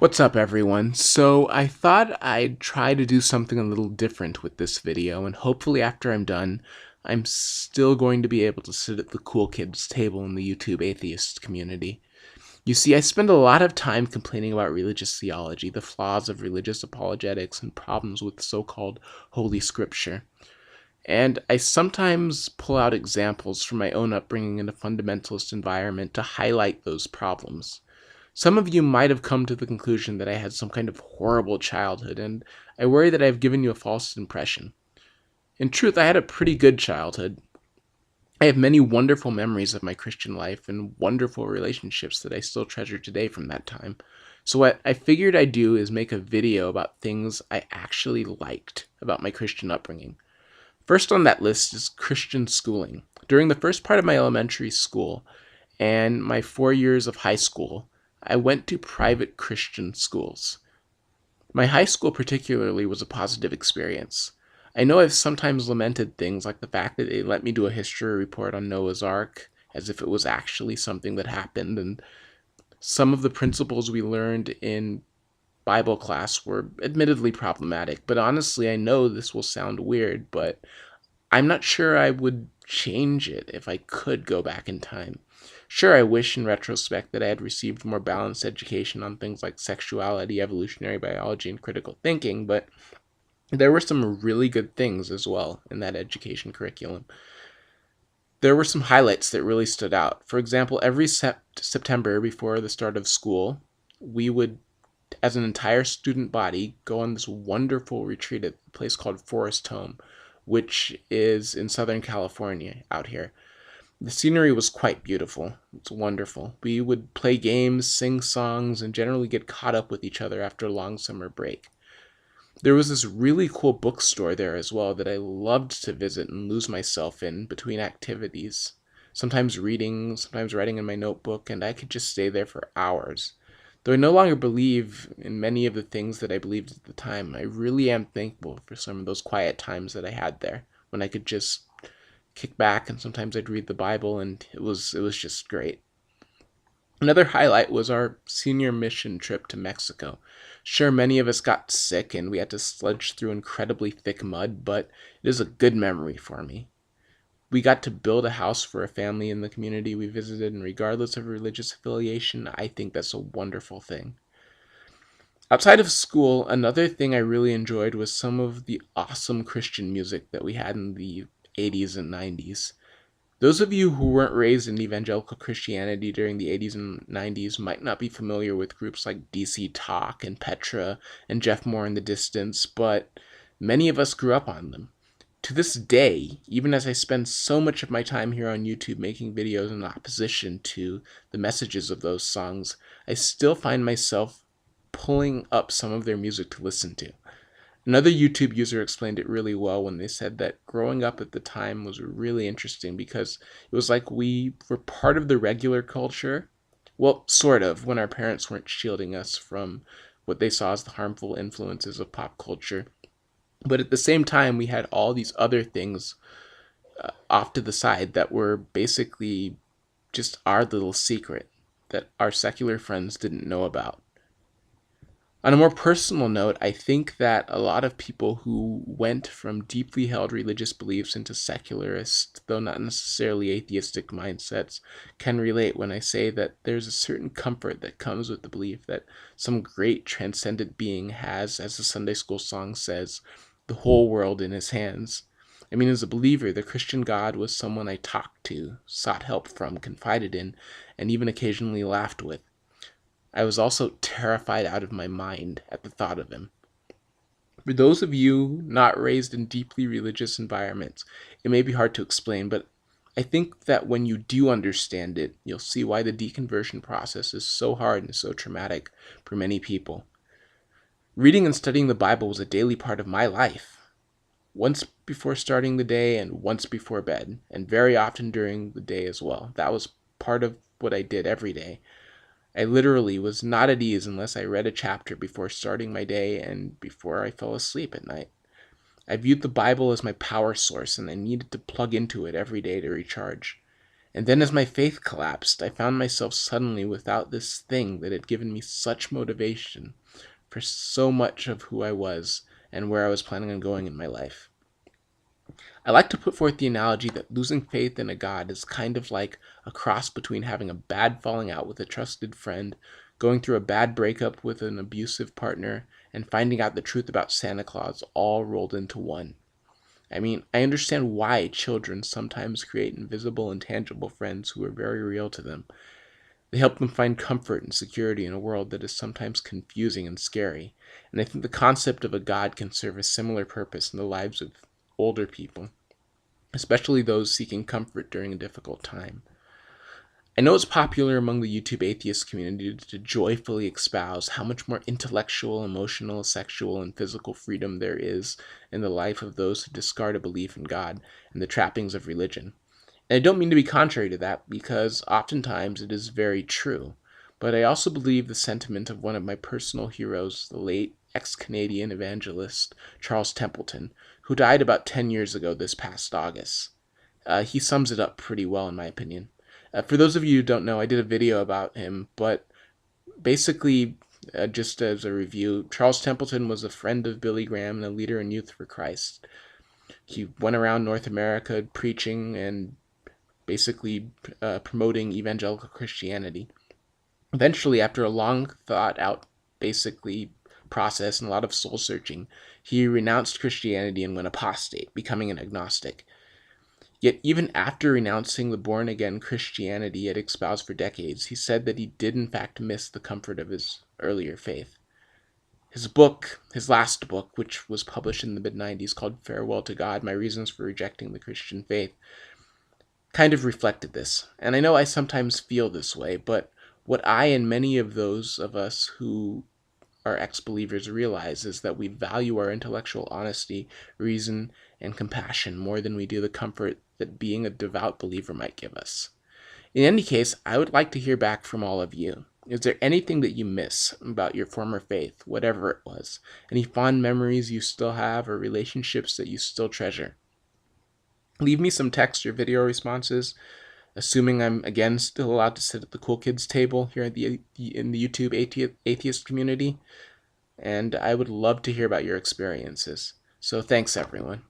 What's up, everyone? So I thought I'd try to do something a little different with this video, and hopefully after I'm done, I'm still going to be able to sit at the cool kids table in the YouTube atheist community. You see, I spend a lot of time complaining about religious theology, the flaws of religious apologetics, and problems with so-called Holy Scripture. And I sometimes pull out examples from my own upbringing in a fundamentalist environment to highlight those problems. Some of you might have come to the conclusion that I had some kind of horrible childhood, and I worry that I have given you a false impression. In truth, I had a pretty good childhood. I have many wonderful memories of my Christian life and wonderful relationships that I still treasure today from that time. So what I figured I'd do is make a video about things I actually liked about my Christian upbringing. First on that list is Christian schooling. During the first part of my elementary school and my 4 years of high school, I went to private Christian schools. My high school particularly was a positive experience. I know I've sometimes lamented things like the fact that they let me do a history report on Noah's Ark as if it was actually something that happened, and some of the principles we learned in Bible class were admittedly problematic, but honestly, I know this will sound weird, but I'm not sure I would change it if I could go back in time. Sure, I wish in retrospect that I had received more balanced education on things like sexuality, evolutionary biology, and critical thinking, but there were some really good things as well in that education curriculum. There were some highlights that really stood out. For example, every September before the start of school, we would, as an entire student body, go on this wonderful retreat at a place called Forest Home, which is in Southern California out here. The scenery was quite beautiful. It's wonderful. We would play games, sing songs, and generally get caught up with each other after a long summer break. There was this really cool bookstore there as well that I loved to visit and lose myself in between activities. Sometimes reading, sometimes writing in my notebook, and I could just stay there for hours. Though I no longer believe in many of the things that I believed at the time, I really am thankful for some of those quiet times that I had there, when I could just kick back and sometimes I'd read the Bible, and it was just great. Another highlight was our senior mission trip to Mexico. Sure, many of us got sick and we had to sludge through incredibly thick mud, but it is a good memory for me. We got to build a house for a family in the community we visited, and regardless of religious affiliation, I think that's a wonderful thing. Outside of school, another thing I really enjoyed was some of the awesome Christian music that we had in the 80s and 90s. Those of you who weren't raised in evangelical Christianity during the 80s and 90s might not be familiar with groups like DC Talk and Petra and Jeff Moore in the Distance, but many of us grew up on them. To this day, even as I spend so much of my time here on YouTube making videos in opposition to the messages of those songs, I still find myself pulling up some of their music to listen to. Another YouTube user explained it really well when they said that growing up at the time was really interesting because it was like we were part of the regular culture. Well, sort of, when our parents weren't shielding us from what they saw as the harmful influences of pop culture. But at the same time, we had all these other things off to the side that were basically just our little secret that our secular friends didn't know about. On a more personal note, I think that a lot of people who went from deeply held religious beliefs into secularist, though not necessarily atheistic mindsets, can relate when I say that there's a certain comfort that comes with the belief that some great transcendent being has, as the Sunday school song says, the whole world in his hands. I mean, as a believer, the Christian God was someone I talked to, sought help from, confided in, and even occasionally laughed with. I was also terrified out of my mind at the thought of him. For those of you not raised in deeply religious environments, it may be hard to explain, but I think that when you do understand it, you'll see why the deconversion process is so hard and so traumatic for many people. Reading and studying the Bible was a daily part of my life, once before starting the day and once before bed, and very often during the day as well. That was part of what I did every day. I literally was not at ease unless I read a chapter before starting my day and before I fell asleep at night. I viewed the Bible as my power source, and I needed to plug into it every day to recharge. And then as my faith collapsed, I found myself suddenly without this thing that had given me such motivation for so much of who I was and where I was planning on going in my life. I like to put forth the analogy that losing faith in a God is kind of like a cross between having a bad falling out with a trusted friend, going through a bad breakup with an abusive partner, and finding out the truth about Santa Claus all rolled into one. I mean, I understand why children sometimes create invisible and tangible friends who are very real to them. They help them find comfort and security in a world that is sometimes confusing and scary. And I think the concept of a God can serve a similar purpose in the lives of older people, especially those seeking comfort during a difficult time. I know it's popular among the YouTube atheist community to joyfully espouse how much more intellectual, emotional, sexual, and physical freedom there is in the life of those who discard a belief in God and the trappings of religion. And I don't mean to be contrary to that, because oftentimes it is very true. But I also believe the sentiment of one of my personal heroes, the late ex-Canadian evangelist Charles Templeton, who died about 10 years ago this past August. He sums it up pretty well, in my opinion. For those of you who don't know, I did a video about him, but basically, just as a review, Charles Templeton was a friend of Billy Graham and a leader in Youth for Christ. He went around North America preaching and basically promoting evangelical Christianity. Eventually, after a long thought out basically process and a lot of soul searching, he renounced Christianity and went apostate, becoming an agnostic. Yet even after renouncing the born-again Christianity he had espoused for decades, he said that he did in fact miss the comfort of his earlier faith. His last book, which was published in the mid-90s, called Farewell to God, My Reasons for Rejecting the Christian Faith, kind of reflected this. And I know I sometimes feel this way, but what I and many of those of us who are ex-believers realize is that we value our intellectual honesty, reason, and compassion more than we do the comfort that being a devout believer might give us. In any case, I would like to hear back from all of you. Is there anything that you miss about your former faith, whatever it was? Any fond memories you still have or relationships that you still treasure? Leave me some text or video responses, assuming I'm again still allowed to sit at the cool kids table here in the YouTube atheist community. And I would love to hear about your experiences. So thanks, everyone.